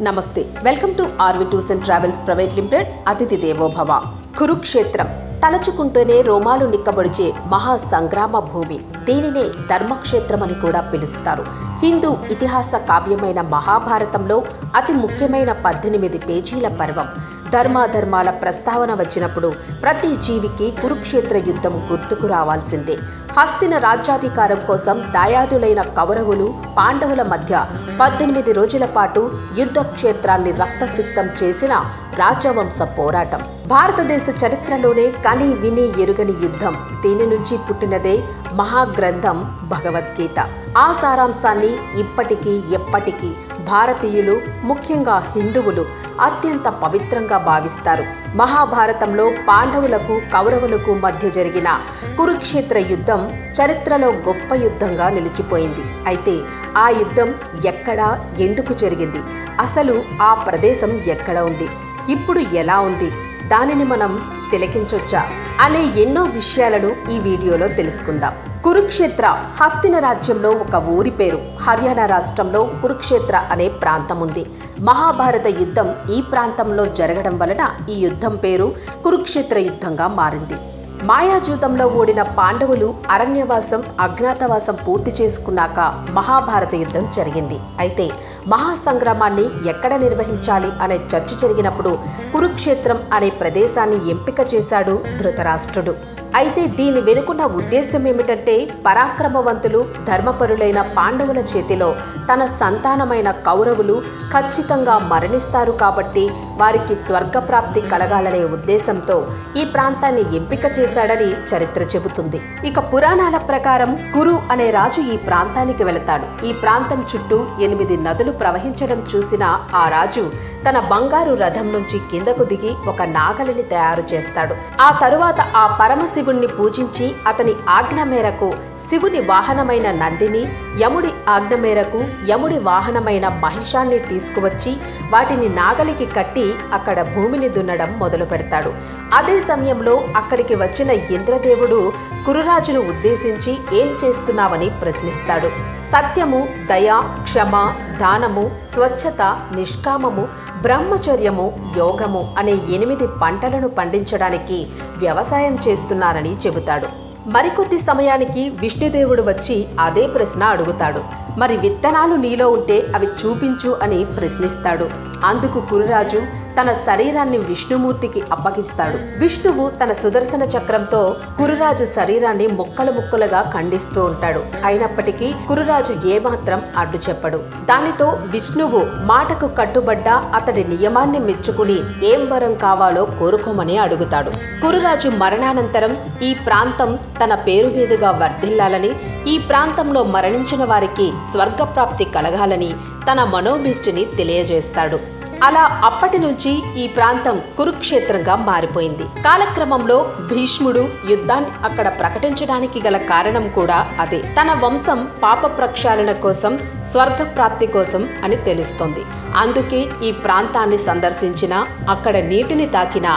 నమస్తే welcome to ఆర్వి2 travels private limited అతిథి దేవో భవ. కురుక్షేత్రం తలచుకుంటేనే రోమాలు నిక్కబడిచే మహా సంగ్రామ భూమి. దీనినే ధర్మక్షేత్రం అని కూడా పిలుస్తారు. హిందూ ఇతిహాస కావ్యమైన మహాభారతంలో అతి ముఖ్యమైన 18 పేజీల పర్వం. ధర్మాధర్మాల ప్రస్తావన వచ్చినప్పుడు ప్రతి జీవికి కురుక్షేత్ర యుద్ధం గుర్తుకు రావాల్సిందే. హస్తిన రాజ్యాధికారం కోసం దాయాదులైన కౌరవులు పాండవుల మధ్య 18 రోజుల పాటు యుద్ధ క్షేత్రాన్ని రక్తసిక్తం చేసిన రాజవంశ పోరాటం. భారతదేశ చరిత్రలోనే కని విని ఎరుగని యుద్ధం. దీని నుంచి పుట్టినదే మహాగ్రంథం భగవద్గీత. ఆ సారాంశాన్ని ఇప్పటికీ ఎప్పటికీ భారతీయులు, ముఖ్యంగా హిందువులు అత్యంత పవిత్రంగా భావిస్తారు. మహాభారతంలో పాండవులకు కౌరవులకు మధ్య జరిగిన కురుక్షేత్ర యుద్ధం చరిత్రలో గొప్ప యుద్ధంగా నిలిచిపోయింది. అయితే ఆ యుద్ధం ఎక్కడ, ఎందుకు జరిగింది, అసలు ఆ ప్రదేశం ఎక్కడ ఉంది, ఇప్పుడు ఎలా ఉంది, దానిని మనం తిలకించొచ్చా అనే ఎన్నో విషయాలను ఈ వీడియోలో తెలుసుకుందాం. కురుక్షేత్ర హస్తిన రాజ్యంలో ఒక ఊరి పేరు. హర్యానా రాష్ట్రంలో కురుక్షేత్ర అనే ప్రాంతం ఉంది. మహాభారత యుద్ధం ఈ ప్రాంతంలో జరగడం వలన ఈ యుద్ధం పేరు కురుక్షేత్ర యుద్ధంగా మారింది. మాయాజూతంలో ఓడిన పాండవులు అరణ్యవాసం, అజ్ఞాతవాసం పూర్తి చేసుకున్నాక మహాభారత యుద్ధం జరిగింది. అయితే మహాసంగ్రామాన్ని ఎక్కడ నిర్వహించాలి అనే చర్చ జరిగినప్పుడు కురుక్షేత్రం అనే ప్రదేశాన్ని ఎంపిక చేశాడు ధృతరాష్ట్రుడు. అయితే దీని వెనుకున్న ఉద్దేశం ఏమిటంటే, పరాక్రమవంతులు, ధర్మపరులైన పాండవుల చేతిలో తన సంతానమైన కౌరవులు ఖచ్చితంగా మరణిస్తారు కాబట్టి వారికి స్వర్గప్రాప్తి కలగాలనే ఉద్దేశంతో ఈ ప్రాంతాన్ని ఎంపిక చేశాడని చరిత్ర చెబుతుంది. ఇక పురాణాల ప్రకారం కురు అనే రాజు ఈ ప్రాంతానికి వెళతాడు. ఈ ప్రాంతం చుట్టూ 8 నదులు ప్రవహించడం చూసిన ఆ రాజు తన బంగారు రథం నుంచి కిందకు దిగి ఒక నాగలిని తయారు చేస్తాడు. ఆ తరువాత ఆ పరమశివుణ్ణి పూజించి అతని ఆజ్ఞ మేరకు శివుని వాహనమైన నందిని, యముడి ఆజ్ఞ మేరకు యముడి వాహనమైన మహిషాన్ని తీసుకువచ్చి వాటిని నాగలికి కట్టి అక్కడ భూమిని దున్నడం మొదలు పెడతాడు. అదే సమయంలో అక్కడికి వచ్చిన ఇంద్రదేవుడు కురురాజును ఉద్దేశించి ఏం చేస్తున్నావని ప్రశ్నిస్తాడు. సత్యము, దయ, క్షమ, దానము, స్వచ్ఛత, నిష్కామము, బ్రహ్మచర్యము, యోగము అనే 8 పంటలను పండించడానికి వ్యవసాయం చేస్తున్నానని చెబుతాడు. మరికొద్ది సమయానికి విష్ణుదేవుడు వచ్చి అదే ప్రశ్న అడుగుతాడు. మరి విత్తనాలు నీలో ఉంటే అవి చూపించు అని ప్రశ్నిస్తాడు. అందుకు కురురాజు తన శరీరాన్ని విష్ణుమూర్తికి అప్పగిస్తాడు. విష్ణువు తన సుదర్శన చక్రంతో కురురాజు శరీరాన్ని ముక్కలు ముక్కలుగా ఖండిస్తూ ఉంటాడు. అయినప్పటికీ కురురాజు ఏమాత్రం అడ్డు చెప్పడు. దానితో విష్ణువు మాటకు కట్టుబడ్డ అతడి నియమాన్ని మెచ్చుకుని ఏం వరం కావాలో కోరుకోమని అడుగుతాడు. కురురాజు మరణానంతరం ఈ ప్రాంతం తన పేరు మీదుగా వర్ధిల్లాలని, ఈ ప్రాంతంలో మరణించిన వారికి స్వర్గప్రాప్తి కలగాలని తన మనోభిష్టిని తెలియజేస్తాడు. అలా అప్పటి నుంచి ఈ ప్రాంతం కురుక్షేత్రంగా మారిపోయింది. కాలక్రమంలో భీష్ముడు యుద్ధాన్ని అక్కడ ప్రకటించడానికి గల కారణం కూడా అదే. తన వంశం పాప ప్రక్షాళన కోసం, స్వర్గప్రాప్తి కోసం అని తెలుస్తోంది. అందుకే ఈ ప్రాంతాన్ని సందర్శించిన, అక్కడ నీటిని తాకిన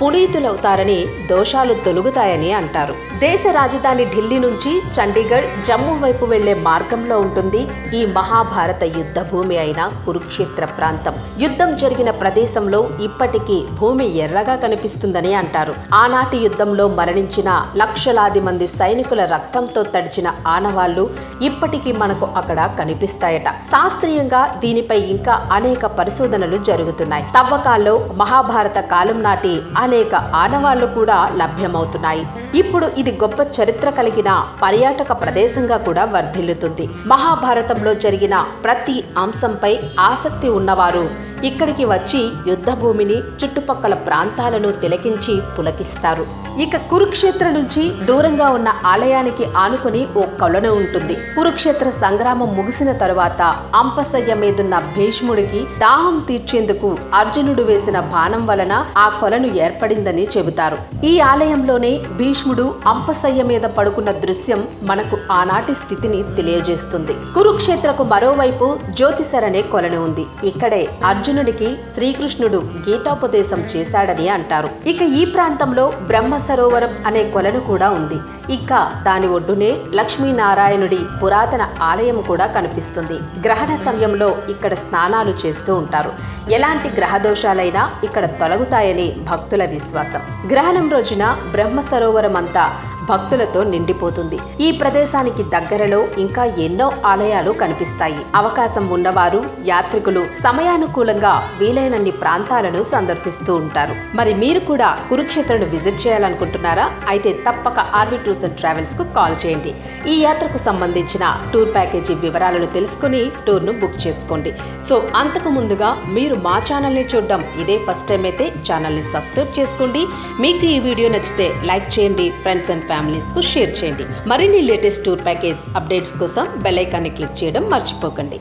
పునీతులవుతారని, దోషాలు తొలుగుతాయని అంటారు. దేశ రాజధాని ఢిల్లీ నుంచి చండీగఢ్, జమ్మూ వైపు వెళ్లే మార్గంలో ఉంటుంది ఈ మహాభారత యుద్ధ భూమి అయిన కురుక్షేత్ర ప్రాంతం. యుద్ధం జరిగిన ప్రదేశంలో ఇప్పటికీ భూమి ఎర్రగా కనిపిస్తుందని అంటారు. ఆనాటి యుద్ధంలో మరణించిన లక్షలాది మంది సైనికుల రక్తంతో తడిచిన ఆనవాళ్లు ఇప్పటికీ మనకు అక్కడ కనిపిస్తాయట. శాస్త్రీయంగా దీనిపై ఇంకా అనేక పరిశోధనలు జరుగుతున్నాయి. తవ్వకాల్లో మహాభారత కాలం నాటి అనేక ఆనవాళ్లు కూడా లభ్యమవుతున్నాయి. ఇప్పుడు ఇది గొప్ప చరిత్ర కలిగిన పర్యాటక ప్రదేశంగా కూడా వర్ధిల్లుతుంది. మహాభారతంలో జరిగిన ప్రతి అంశంపై ఆసక్తి ఉన్నవారు ఇక్కడికి వచ్చి యుద్ధ భూమిని, చుట్టుపక్కల ప్రాంతాలను తిలకించి పులకిస్తారు. ఇక కురుక్షేత్ర నుంచి దూరంగా ఉన్న ఆలయానికి ఆనుకుని ఓ కొలను ఉంటుంది. కురుక్షేత్ర సంగ్రామం ముగిసిన తరువాత అంపశయ్య మీదున్న భీష్ముడికి దాహం తీర్చేందుకు అర్జునుడు వేసిన బాణం వలన ఆ కొలను ఏర్పడిందని చెబుతారు. ఈ ఆలయంలోనే భీష్ముడు అంపశయ్య మీద పడుకున్న దృశ్యం మనకు ఆనాటి స్థితిని తెలియజేస్తుంది. కురుక్షేత్రకు మరోవైపు జ్యోతిసర్ అనే కొలను ఉంది. ఇక్కడే అర్జునుడు అర్జునుడికి శ్రీకృష్ణుడు గీతోపదేశం చేశాడని అంటారు. ఇక ఈ ప్రాంతంలో బ్రహ్మ సరోవరం అనే కొలను కూడా ఉంది. ఇక దాని ఒడ్డునే లక్ష్మీనారాయణుడి పురాతన ఆలయం కూడా కనిపిస్తుంది. గ్రహణ సమయంలో ఇక్కడ స్నానాలు చేస్తూ ఉంటారు. ఎలాంటి గ్రహ దోషాలైనా ఇక్కడ తొలగుతాయని భక్తుల విశ్వాసం. గ్రహణం రోజున బ్రహ్మ సరోవరం అంతా భక్తులతో నిండిపోతుంది. ఈ ప్రదేశానికి దగ్గరలో ఇంకా ఎన్నో ఆలయాలు కనిపిస్తాయి. అవకాశం ఉన్నవారు యాత్రికులు సమయానుకూలంగా వీలైనన్ని ప్రాంతాలను సందర్శిస్తూ ఉంటారు. మరి మీరు కూడా కురుక్షేత్రను విజిట్ చేయాలనుకుంటున్నారా? అయితే తప్పక ఆర్వి టూర్స్ అండ్ ట్రావెల్స్ కు కాల్ చేయండి. ఈ యాత్రకు సంబంధించిన టూర్ ప్యాకేజీ వివరాలను తెలుసుకుని టూర్ను బుక్ చేసుకోండి. సో అంతకు ముందుగా మీరు మా ఛానల్ని చూడడం ఇదే ఫస్ట్ టైం అయితే ఛానల్ని సబ్స్క్రైబ్ చేసుకోండి. మీకు ఈ వీడియో నచ్చితే లైక్ చేయండి, ఫ్రెండ్స్ అండ్ ఫ్యామిలీస్ కు షేర్ చేయండి. మరిన్ని లేటెస్ట్ టూర్ ప్యాకేజ్ అప్డేట్స్ కోసం బెల్ ఐకాన్ని క్లిక్ చేయడం మర్చిపోకండి.